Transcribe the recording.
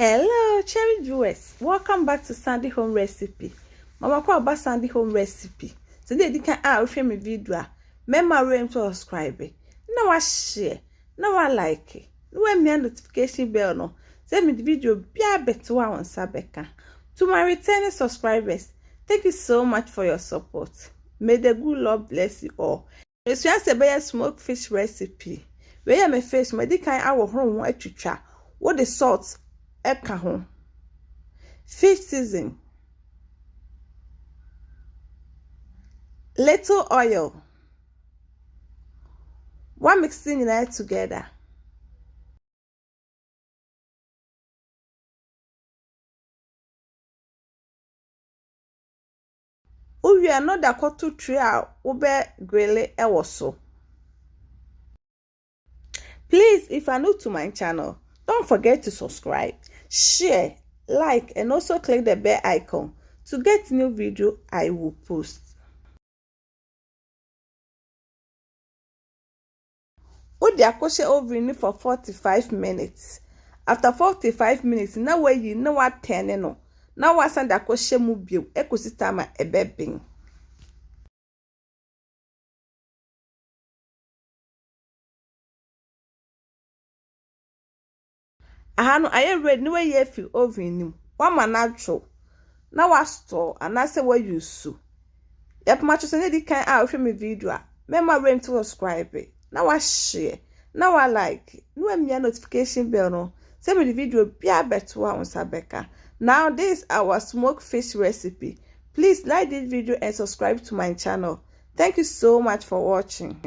Hello, cherry viewers. Welcome back to Sandy Home Recipe. Mama kwa ba Sandy Home Recipe. Today di kan share my video. Remember to subscribe. Na wa share. Na wa like. Na wa me notification bell no. Send me the video bia beto wa on sabeka. To my returning subscribers, thank you so much for your support. May the good Lord bless you all. It's just a smoked fish recipe. Where my fish, my di kan awo hron ho atwitwa. What the salt eka ho. Fish season. Little oil. One mixing it together. We are not that to try ube grille ewoso. Please, if you are new to my channel, don't forget to subscribe, share, like, and also click the bell icon to get new video I will post. Udi akoshe oven for 45 minutes. After 45 minutes, now where you know what 10 no. Now what sand akoshe mu bio ecosystem ebebing. Ahano aye ready no way fi oven nim. One man natural. Now what store and I say where you so. Yep match so ne di kan share my video. Remember to subscribe. Now I share. Now I like. No me notification bell no. Send me the video bia beto on sabeka. Now this is our smoked fish recipe. Please like this video and subscribe to my channel. Thank you so much for watching.